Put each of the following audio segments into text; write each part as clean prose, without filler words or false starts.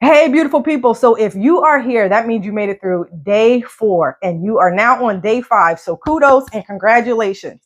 Hey, beautiful people. So if you are here, that means you made it through day 4 and you are now on day 5. So kudos and congratulations.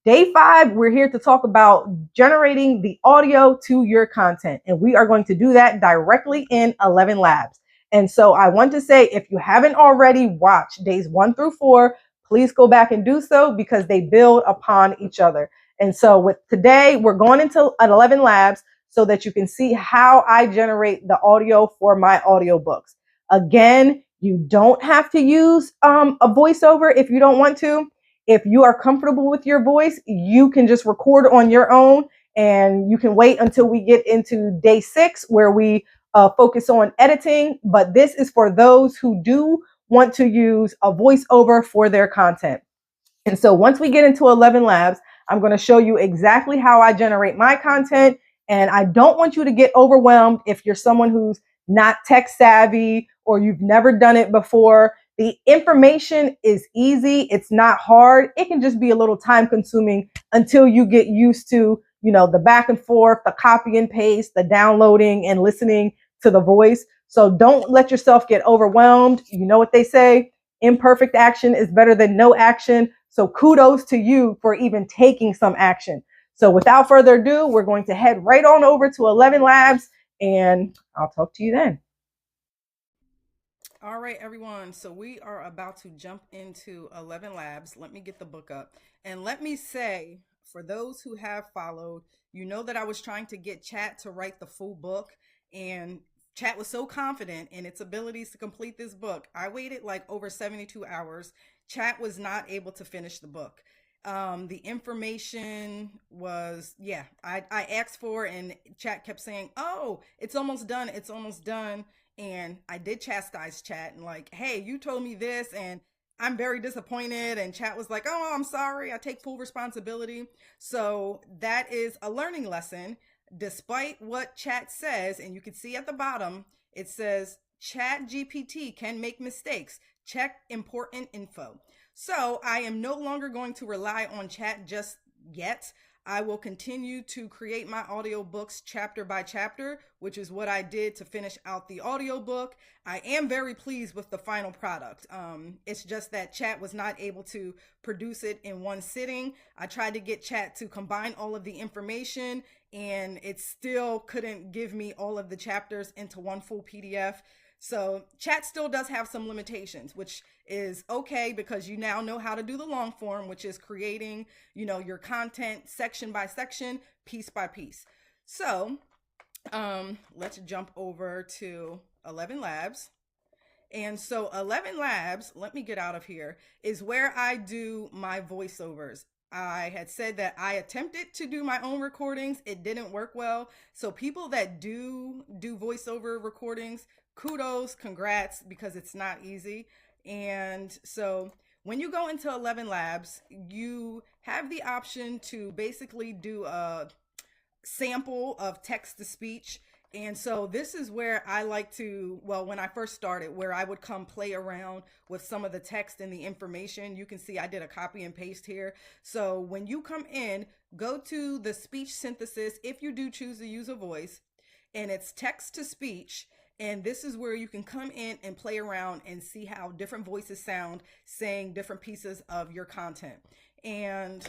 Day 5, we're here to talk about generating the audio to your content. And we are going to do that directly in 11 Labs. And so I want to say, if you haven't already watched days 1 through 4, please go back and do so because they build upon each other. And so with today, we're going into 11 Labs so that you can see how I generate the audio for my audiobooks. Again, you don't have to use a voiceover if you don't want to. If you are comfortable with your voice, you can just record on your own and you can wait until we get into day 6 where we focus on editing. But this is for those who do want to use a voiceover for their content. And so once we get into 11 Labs, I'm going to show you exactly how I generate my content. And I don't want you to get overwhelmed if you're someone who's not tech savvy or you've never done it before. The information is easy. It's not hard. It can just be a little time consuming until you get used to, the back and forth, the copy and paste, the downloading and listening to the voice. So don't let yourself get overwhelmed. You know what they say? Imperfect action is better than no action. So kudos to you for even taking some action. So without further ado, we're going to head right on over to 11 Labs and I'll talk to you then. All right, everyone. So we are about to jump into 11 Labs. Let me get the book up. And let me say, for those who have followed, you know that I was trying to get Chat to write the full book, and Chat was so confident in its abilities to complete this book. I waited like over 72 hours. Chat was not able to finish the book. The information was, I asked for, and Chat kept saying, oh, it's almost done. It's almost done. And I did chastise Chat and like, hey, you told me this and I'm very disappointed. And Chat was like, oh, I'm sorry. I take full responsibility. So that is a learning lesson. Despite what Chat says, and you can see at the bottom, it says Chat GPT can make mistakes. Check important info. So I am no longer going to rely on Chat just yet. I will continue to create my audiobooks chapter by chapter, which is what I did to finish out the audiobook. I am very pleased with the final product. It's just that Chat was not able to produce it in one sitting. I tried to get Chat to combine all of the information, and it still couldn't give me all of the chapters into one full PDF. So Chat still does have some limitations, which is okay because you now know how to do the long form, which is creating, your content section by section, piece by piece. So let's jump over to 11 Labs. And so 11 Labs, let me get out of here, is where I do my voiceovers. I had said that I attempted to do my own recordings. It didn't work well. So people that do voiceover recordings, kudos, congrats, because it's not easy. And so when you go into 11 Labs, you have the option to basically do a sample of text to speech. And so this is where I like to, when I first started, where I would come play around with some of the text and the information. You can see I did a copy and paste here. So when you come in, go to the speech synthesis if you do choose to use a voice, and it's text to speech. And this is where you can come in and play around and see how different voices sound saying different pieces of your content. And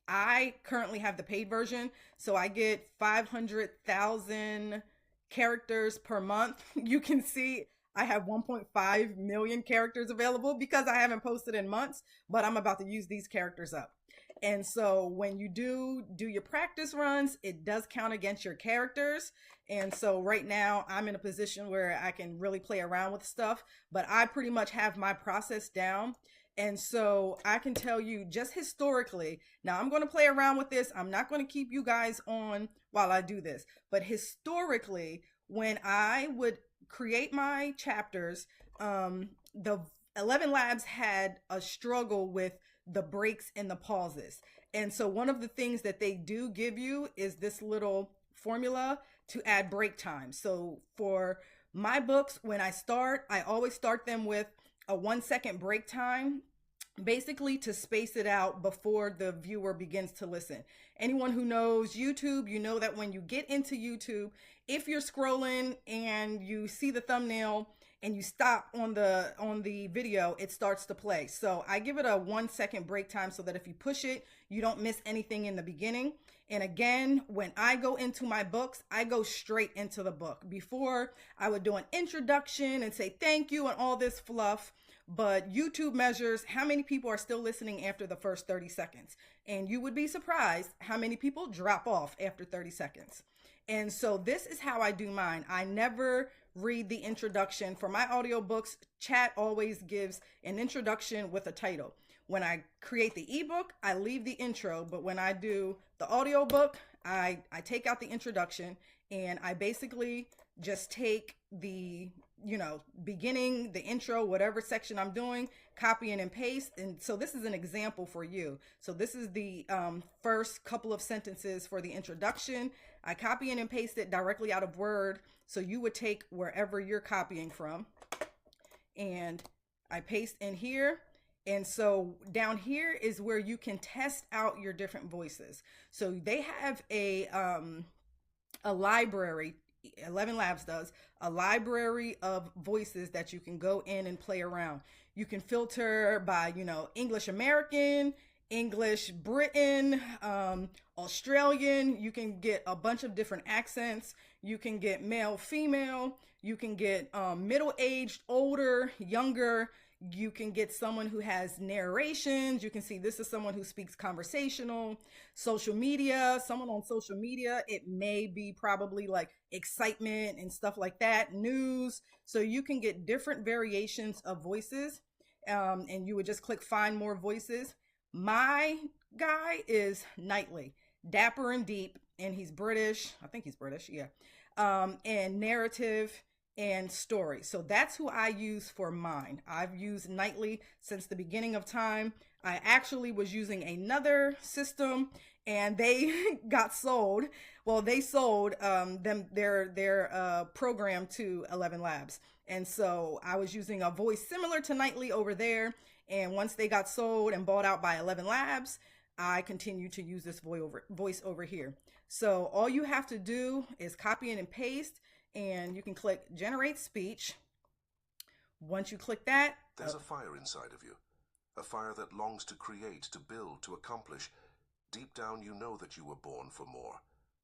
I currently have the paid version, so I get 500,000 characters per month. You can see I have 1.5 million characters available because I haven't posted in months, but I'm about to use these characters up. And so when you do your practice runs, it does count against your characters. And so right now I'm in a position where I can really play around with stuff, but I pretty much have my process down. And so I can tell you just historically, now I'm going to play around with this. I'm not going to keep you guys on while I do this, but historically, when I would create my chapters, the 11 Labs had a struggle with the breaks and the pauses. And so one of the things that they do give you is this little formula to add break time. So for my books, when I start, I always start them with a 1 second break time. basically to space it out before the viewer begins to listen. Anyone who knows YouTube, you know that when you get into YouTube, if you're scrolling and you see the thumbnail and you stop on the video, it starts to play. So I give it a 1 second break time so that if you push it, you don't miss anything in the beginning. And again, when I go into my books, I go straight into the book. Before, I would do an introduction and say thank you and all this fluff. But YouTube measures how many people are still listening after the first 30 seconds. And you would be surprised how many people drop off after 30 seconds. And so this is how I do mine. I never read the introduction. For my audiobooks, chat always gives an introduction with a title. When I create the ebook, I leave the intro, but when I do the audiobook, I take out the introduction and I basically just take the beginning, the intro, whatever section I'm doing, copy and paste. And so this is an example for you. So this is the first couple of sentences for the introduction. I copy and paste it directly out of Word. So you would take wherever you're copying from and I paste in here. And so down here is where you can test out your different voices. So they have a library, 11 Labs does, a library of voices that you can go in and play around. You can filter by, English American, English Britain, Australian. You can get a bunch of different accents. You can get male, female. You can get middle-aged, older, younger. You can get someone who has narrations. You can see this is someone who speaks conversational. Social media, someone on social media, it may be probably like excitement and stuff like that, news. So you can get different variations of voices, and you would just click find more voices. My guy is Knightley, dapper and deep, and he's British. I think he's British, yeah. And narrative and story. So that's who I use for mine. I've used Knightley since the beginning of time. I actually was using another system and they got sold. Well, they sold their program to 11 Labs. And so I was using a voice similar to Knightley over there. And once they got sold and bought out by 11 Labs, I continue to use this voice over here. So all you have to do is copy and paste, and you can click generate speech. Once you click that, there's a fire inside of you, a fire that longs to create, to build, to accomplish. Deep down you know that you were born for more.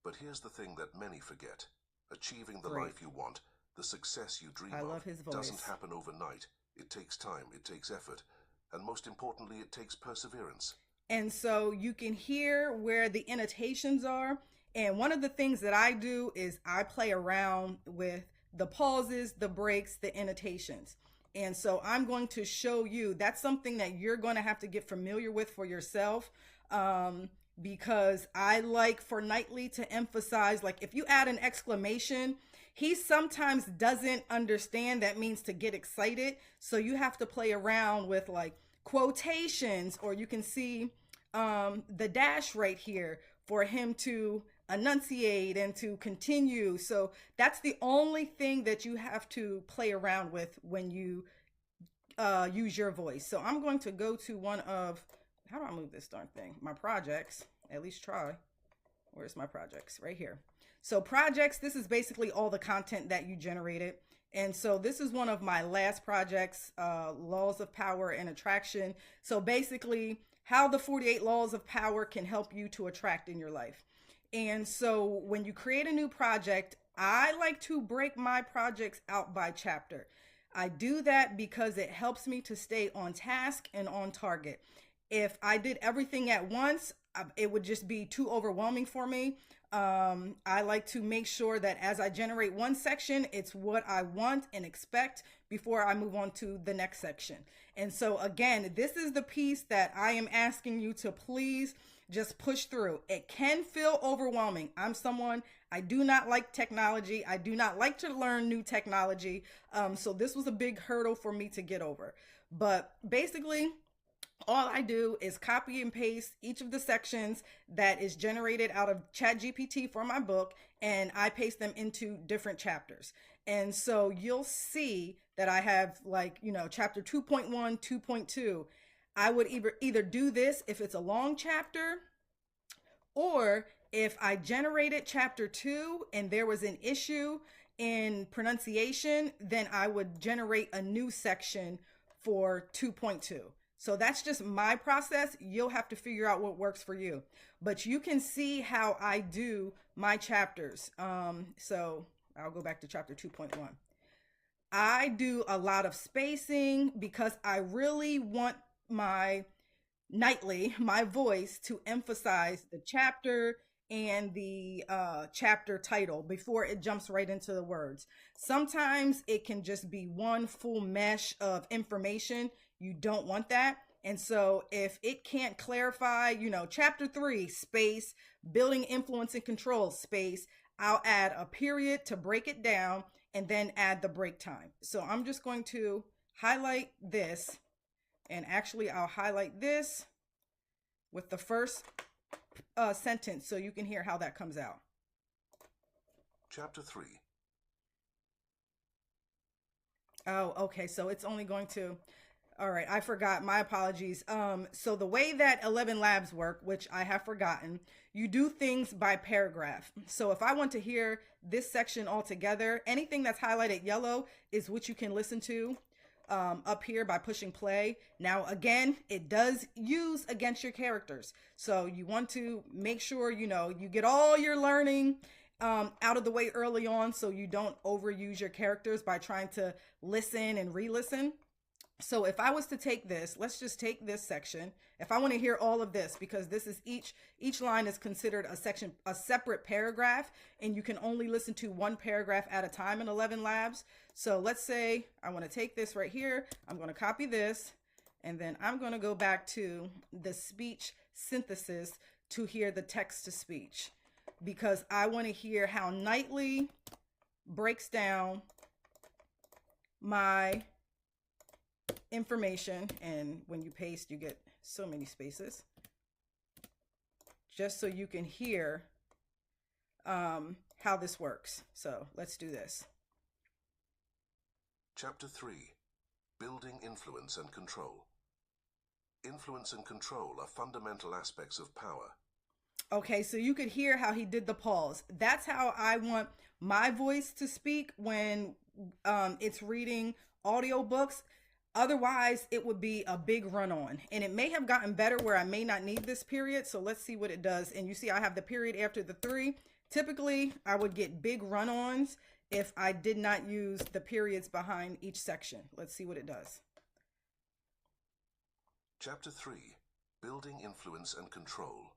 But here's the thing that many forget. Achieving the life you want, the success you dream of, doesn't happen overnight. It takes time, it takes effort, and most importantly, it takes perseverance. And so you can hear where the annotations are. And one of the things that I do is I play around with the pauses, the breaks, the annotations. And so I'm going to show you, that's something that you're going to have to get familiar with for yourself. Because I like for Knightley to emphasize, like if you add an exclamation, he sometimes doesn't understand that means to get excited. So you have to play around with like quotations, or you can see the dash right here for him to enunciate and to continue. So that's the only thing that you have to play around with when you use your voice. So I'm going to go to one of, how do I move this darn thing? My projects, at least try. Where's my projects? Right here. So projects, this is basically all the content that you generated. And so this is one of my last projects, Laws of Power and Attraction. So basically how the 48 laws of power can help you to attract in your life. And so when you create a new project, I like to break my projects out by chapter. I do that because it helps me to stay on task and on target. If I did everything at once, it would just be too overwhelming for me. I like to make sure that as I generate one section, it's what I want and expect before I move on to the next section. And so again, this is the piece that I am asking you to please just push through. It can feel overwhelming. I'm someone, I do not like technology. I do not like to learn new technology. So this was a big hurdle for me to get over. But basically, all I do is copy and paste each of the sections that is generated out of ChatGPT for my book, and I paste them into different chapters. And so you'll see that I have chapter 2.1, 2.2. I would either do this if it's a long chapter, or if I generated chapter 2 and there was an issue in pronunciation, then I would generate a new section for 2.2. So that's just my process. You'll have to figure out what works for you. But you can see how I do my chapters. So I'll go back to chapter 2.1. I do a lot of spacing because I really want my voice to emphasize the chapter and the chapter title before it jumps right into the words. Sometimes it can just be one full mesh of information. You don't want that. And so if it can't clarify, chapter 3, space, building influence and control, space, I'll add a period to break it down and then add the break time. So I'm just going to highlight this, and actually I'll highlight this with the first sentence so you can hear how that comes out. Chapter 3. Oh, okay. So it's only going to, all right, I forgot. My apologies. So the way that 11 Labs work, which I have forgotten, you do things by paragraph. So if I want to hear this section all together, anything that's highlighted yellow is what you can listen to up here by pushing play. Now, again, it does use against your characters. So you want to make sure, you get all your learning out of the way early on so you don't overuse your characters by trying to listen and re-listen. So if I was to take this, let's just take this section. If I want to hear all of this, because this is each line is considered a separate paragraph, and you can only listen to one paragraph at a time in 11 Labs. So let's say I want to take this right here. I'm going to copy this, and then I'm going to go back to the speech synthesis to hear the text to speech, because I want to hear how Nightly breaks down my information. And when you paste, you get so many spaces, just so you can hear how this works. So let's do this. Chapter 3. Building influence and control. Influence and control are fundamental aspects of power. Okay, so you could hear how he did the pause. That's how I want my voice to speak when it's reading audiobooks. Otherwise, it would be a big run-on. And it may have gotten better where I may not need this period. So let's see what it does. And you see I have the period after the 3. Typically, I would get big run-ons if I did not use the periods behind each section. Let's see what it does. Chapter 3. Building influence and control.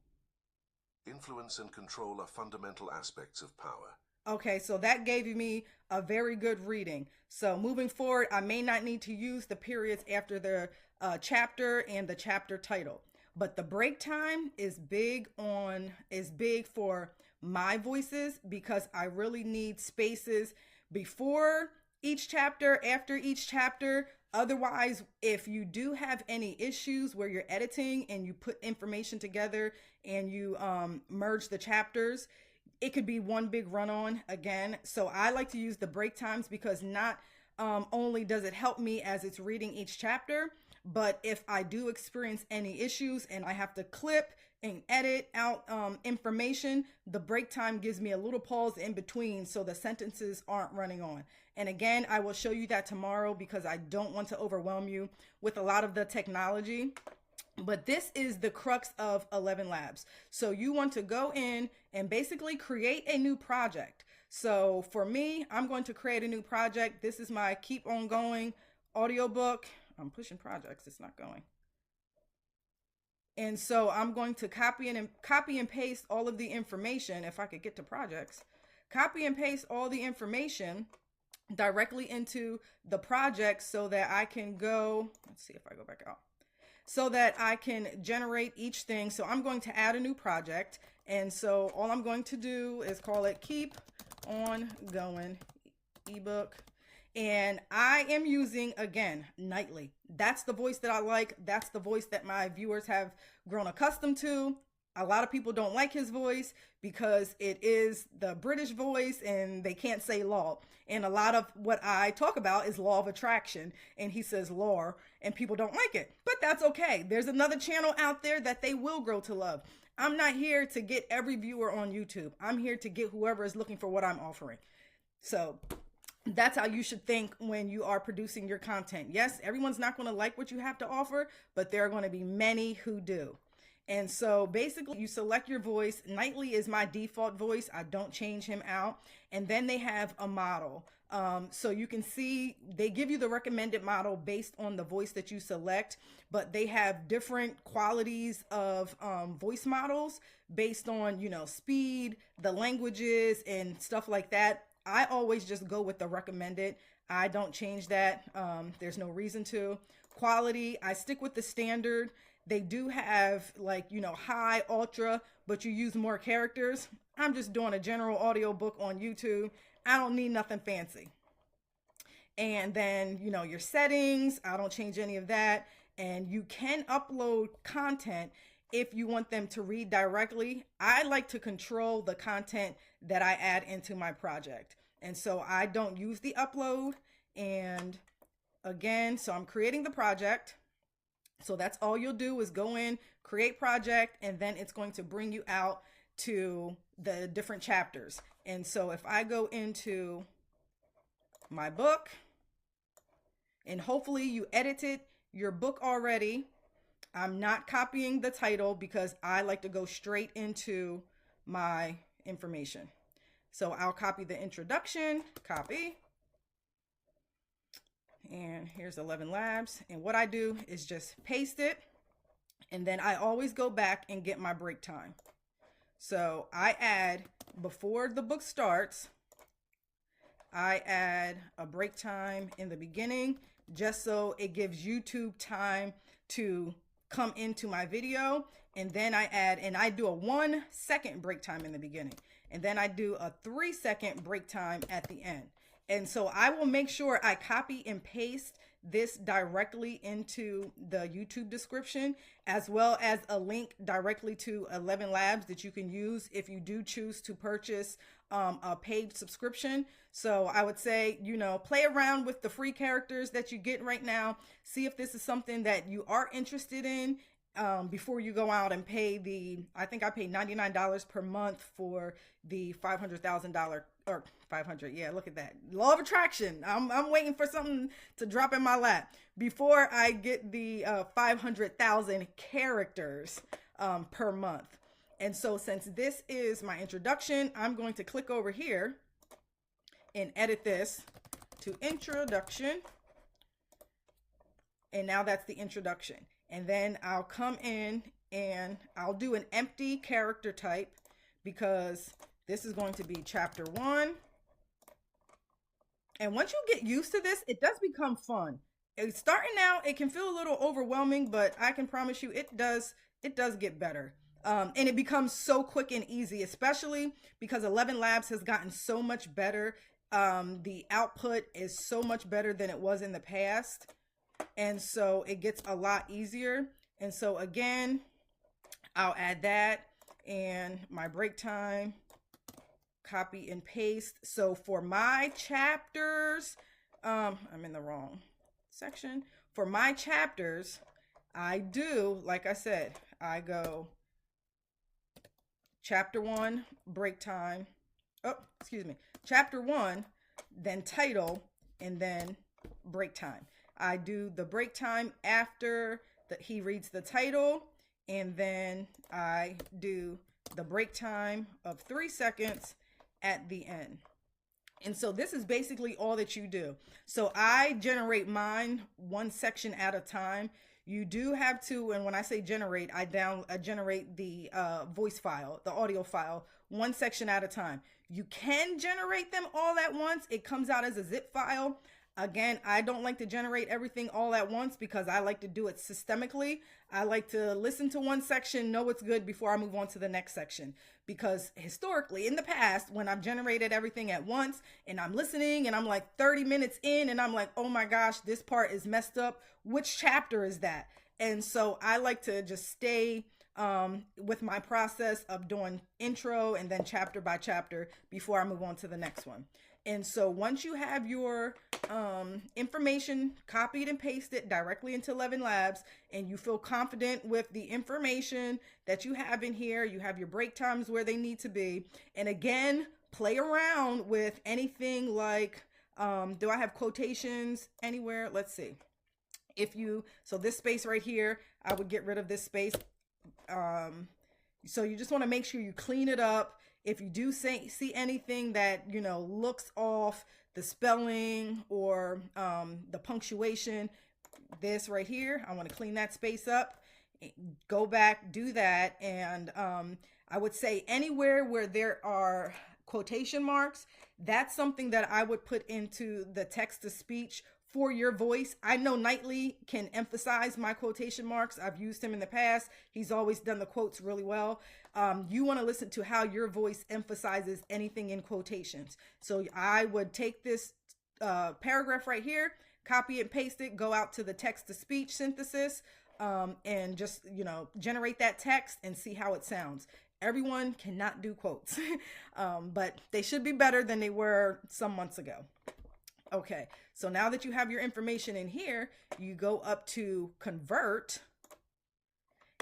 Influence and control are fundamental aspects of power. Okay, so that gave me a very good reading. So moving forward, I may not need to use the periods after the chapter and the chapter title. But the break time is big for my voices, because I really need spaces before each chapter, after each chapter. Otherwise, if you do have any issues where you're editing and you put information together and you merge the chapters, it could be one big run-on again. So I like to use the break times, because not only does it help me as it's reading each chapter, but if I do experience any issues and I have to clip and edit out information, the break time gives me a little pause in between so the sentences aren't running on. And again, I will show you that tomorrow, because I don't want to overwhelm you with a lot of the technology. But this is the crux of 11 Labs. So you want to go in and basically create a new project. So for me, I'm going to create a new project. This is my Keep On Going audiobook. I'm pushing projects. It's not going. And so I'm going to copy and paste all of the information. If I could get to projects, copy and paste all the information directly into the project so that I can go, let's see if I go back out, so that I can generate each thing. So I'm going to add a new project. And so all I'm going to do is call it Keep On Going ebook. And I am using, again, Nightly. That's the voice that I like. That's the voice that my viewers have grown accustomed to. A lot of people don't like his voice because it is the British voice and they can't say law. And a lot of what I talk about is law of attraction. And he says law, and people don't like it. But that's okay. There's another channel out there that they will grow to love. I'm not here to get every viewer on YouTube. I'm here to get whoever is looking for what I'm offering. So that's how you should think when you are producing your content. Yes, everyone's not going to like what you have to offer, but there are going to be many who do. And so basically you select your voice. Nightly is my default voice. I don't change him out. And then they have a model. So you can see they give you the recommended model based on the voice that you select, but they have different qualities of voice models based on, you know, speed, the languages and stuff like that. I always just go with the recommended. I don't change that. There's no reason to. Quality, I stick with the standard. They do have like, you know, high, ultra, but you use more characters. I'm just doing a general audiobook on YouTube. I don't need nothing fancy. And then, you know, your settings, I don't change any of that. And you can upload content if you want them to read directly. I like to control the content that I add into my project. And so I don't use the upload. And again, so I'm creating the project. So that's all you'll do is go in, create project, and then it's going to bring you out to the different chapters. And so if I go into my book, and hopefully you edited your book already. I'm not copying the title because I like to go straight into my information. So I'll copy the introduction, copy. And here's 11 Labs. And what I do is just paste it. And then I always go back and get my break time. So I add, before the book starts, I add a break time in the beginning, just so it gives YouTube time to come into my video. And then I add, and I do a 1 second break time in the beginning. And then I do a 3 second break time at the end. And so I will make sure I copy and paste this directly into the YouTube description, as well as a link directly to 11 Labs that you can use if you do choose to purchase a paid subscription. So I would say, you know, play around with the free characters that you get right now. See if this is something that you are interested in before you go out and pay I think I paid $99 per month for the $500,000 or 500. Yeah, look at that. Law of attraction. I'm waiting for something to drop in my lap before I get the 500,000 characters per month. And so since this is my introduction, I'm going to click over here and edit this to introduction. And now that's the introduction. And then I'll come in and I'll do an empty character type because this is going to be chapter 1. And once you get used to this, it does become fun. Starting out, it can feel a little overwhelming, but I can promise you it does get better. And it becomes so quick and easy, especially because 11 Labs has gotten so much better. The output is so much better than it was in the past. And so it gets a lot easier. And so again, I'll add that and my break time, copy and paste. So for my chapters, I'm in the wrong section. For my chapters, I do, like I said, I go chapter 1, break time. Oh, excuse me. Chapter 1, then title, and then break time. I do the break time after he reads the title, and then I do the break time of 3 seconds at the end. And so this is basically all that you do. So I generate mine 1 section at a time. You do have to, and when I say generate, I generate the voice file, the audio file, 1 section at a time. You can generate them all at once. It comes out as a zip file. Again, I don't like to generate everything all at once because I like to do it systemically. I like to listen to 1 section, know it's good before I move on to the next section. Because historically, in the past, when I've generated everything at once and I'm listening and I'm like 30 minutes in and I'm like, oh my gosh, this part is messed up. Which chapter is that? And so I like to just stay with my process of doing intro and then chapter by chapter before I move on to the next one. And so once you have your information copied and pasted directly into 11 Labs, and you feel confident with the information that you have in here, you have your break times where they need to be. And again, play around with anything like, do I have quotations anywhere? Let's see. So this space right here, I would get rid of this space. So you just want to make sure you clean it up. If you do see anything that, looks off, the spelling or the punctuation, this right here, I want to clean that space up. Go back, do that. And I would say anywhere where there are quotation marks, that's something that I would put into the text to speech for your voice. I know Knightley can emphasize my quotation marks. I've used him in the past. He's always done the quotes really well. You want to listen to how your voice emphasizes anything in quotations. So I would take this paragraph right here, copy and paste it, go out to the text to speech synthesis, and just, generate that text and see how it sounds. Everyone cannot do quotes, but they should be better than they were some months ago. Okay, so now that you have your information in here, you go up to convert,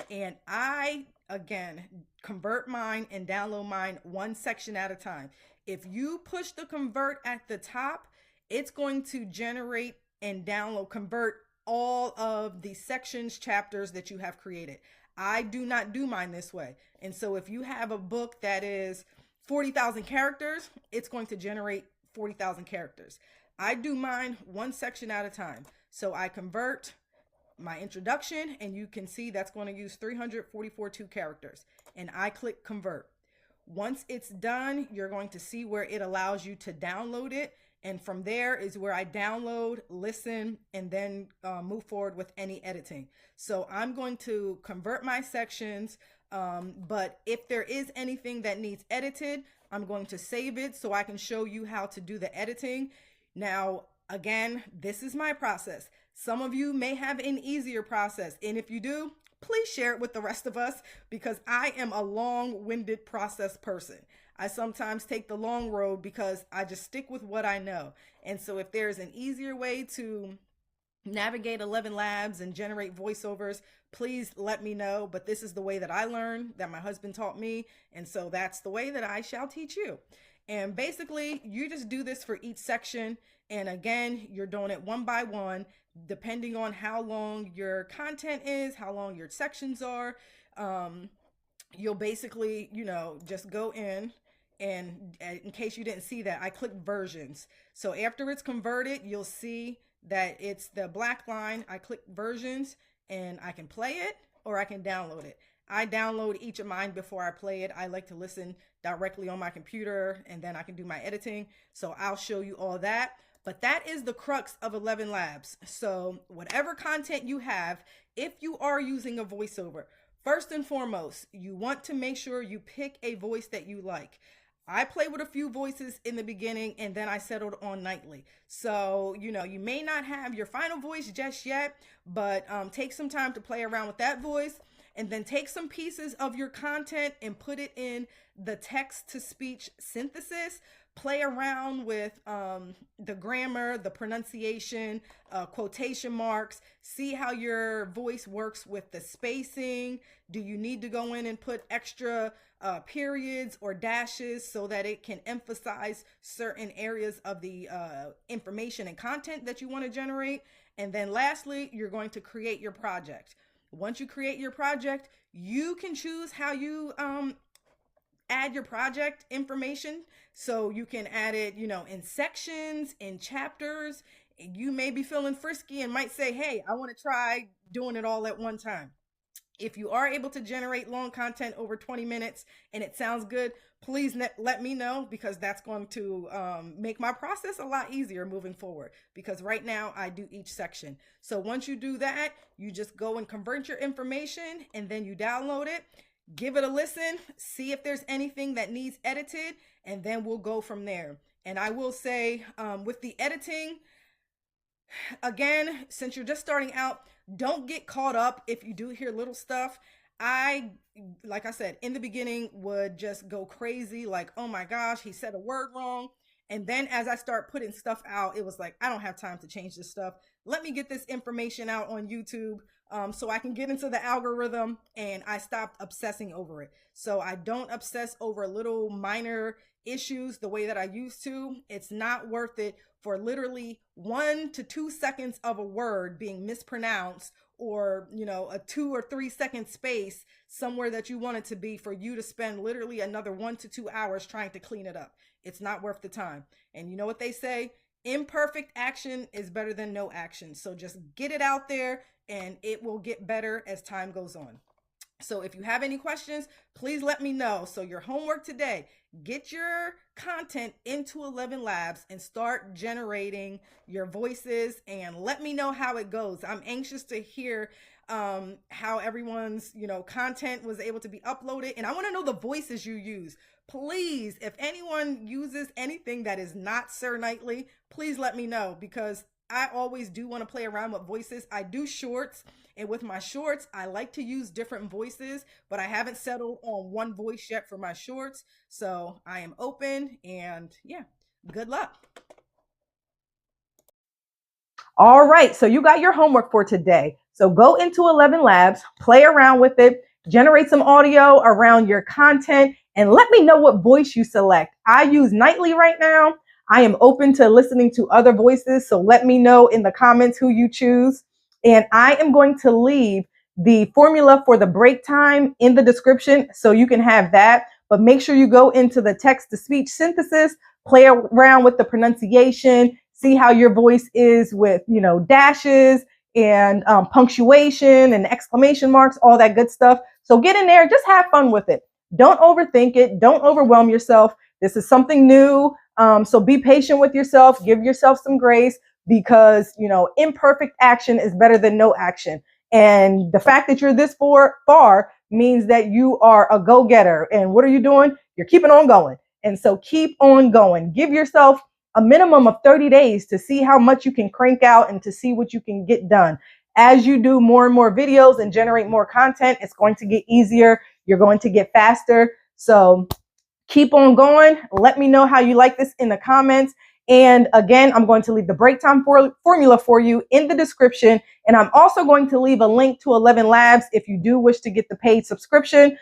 and I, again, convert mine and download mine one section at a time. If you push the convert at the top, it's going to generate and convert all of the sections, chapters that you have created. I do not do mine this way. And so if you have a book that is 40,000 characters, it's going to generate 40,000 characters. I do mine one section at a time. So I convert my introduction, and you can see that's going to use 342 characters. And I click convert. Once it's done, you're going to see where it allows you to download it. And from there is where I download, listen, and then move forward with any editing. So I'm going to convert my sections. But if there is anything that needs edited, I'm going to save it so I can show you how to do the editing. Now, again, this is my process. Some of you may have an easier process. And if you do, please share it with the rest of us, because I am a long-winded process person. I sometimes take the long road because I just stick with what I know. And so if there's an easier way to navigate 11 Labs and generate voiceovers, please let me know. But this is the way that I learned, that my husband taught me. And so that's the way that I shall teach you. And basically, you just do this for each section. And again, you're doing it one by one, depending on how long your content is, how long your sections are. You'll basically, just go in. And in case you didn't see that, I click versions. So after it's converted, you'll see that it's the black line. I click versions, and I can play it or I can download it. I download each of mine before I play it. I like to listen directly on my computer, and then I can do my editing. So I'll show you all that. But that is the crux of 11 Labs. So whatever content you have, if you are using a voiceover, first and foremost, you want to make sure you pick a voice that you like. I play with a few voices in the beginning, and then I settled on Knightley. So, you may not have your final voice just yet, but take some time to play around with that voice. And then take some pieces of your content and put it in the text-to-speech synthesis. Play around with the grammar, the pronunciation, quotation marks. See how your voice works with the spacing. Do you need to go in and put extra periods or dashes so that it can emphasize certain areas of the information and content that you want to generate? And then lastly, you're going to create your project. Once you create your project, you can choose how you add your project information. So you can add it, in sections, in chapters. You may be feeling frisky and might say, hey, I want to try doing it all at one time. If you are able to generate long content over 20 minutes and it sounds good, please let me know, because that's going to make my process a lot easier moving forward, because right now I do each section. So once you do that, you just go and convert your information, and then you download it, give it a listen, see if there's anything that needs edited, and then we'll go from there. And I will say with the editing, again, since you're just starting out, don't get caught up if you do hear little stuff. I, like I said, in the beginning would just go crazy, like, oh my gosh, he said a word wrong. And then as I start putting stuff out, it was like, I don't have time to change this stuff. Let me get this information out on YouTube, so I can get into the algorithm. And I stopped obsessing over it. So I don't obsess over little minor issues the way that I used to. It's not worth it for literally 1 to 2 seconds of a word being mispronounced, or a 2 or 3 second space somewhere that you want it to be, for you to spend literally another 1 to 2 hours trying to clean it up. It's not worth the time. And you know what they say, imperfect action is better than no action. So just get it out there, and it will get better as time goes on. So if you have any questions, please let me know. So your homework today, get your content into 11 Labs and start generating your voices, and let me know how it goes. I'm anxious to hear how everyone's content was able to be uploaded, and I want to know the voices you use. Please, if anyone uses anything that is not Sir Knightley, please let me know, because I always do want to play around with voices. I do shorts, and with my shorts, I like to use different voices, but I haven't settled on one voice yet for my shorts. So I am open, and yeah, good luck. All right, so you got your homework for today. So go into 11 Labs, play around with it, generate some audio around your content, and let me know what voice you select. I use Nightly right now. I am open to listening to other voices, so let me know in the comments who you choose. And I am going to leave the formula for the break time in the description so you can have that. But make sure you go into the text-to-speech synthesis, play around with the pronunciation, see how your voice is with, dashes and punctuation and exclamation marks, all that good stuff. So get in there, just have fun with it. Don't overthink it. Don't overwhelm yourself. This is something new. So be patient with yourself. Give yourself some grace, because, imperfect action is better than no action. And the fact that you're this far means that you are a go-getter. And what are you doing? You're keeping on going. And so keep on going. Give yourself a minimum of 30 days to see how much you can crank out and to see what you can get done. As you do more and more videos and generate more content, it's going to get easier. You're going to get faster. So keep on going. Let me know how you like this in the comments. And again, I'm going to leave the break time formula for you in the description. And I'm also going to leave a link to 11 Labs if you do wish to get the paid subscription.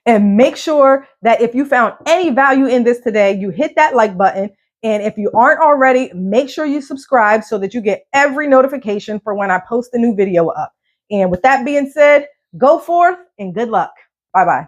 And make sure that if you found any value in this today, you hit that like button. And if you aren't already, make sure you subscribe so that you get every notification for when I post a new video up. And with that being said, go forth and good luck. Bye-bye.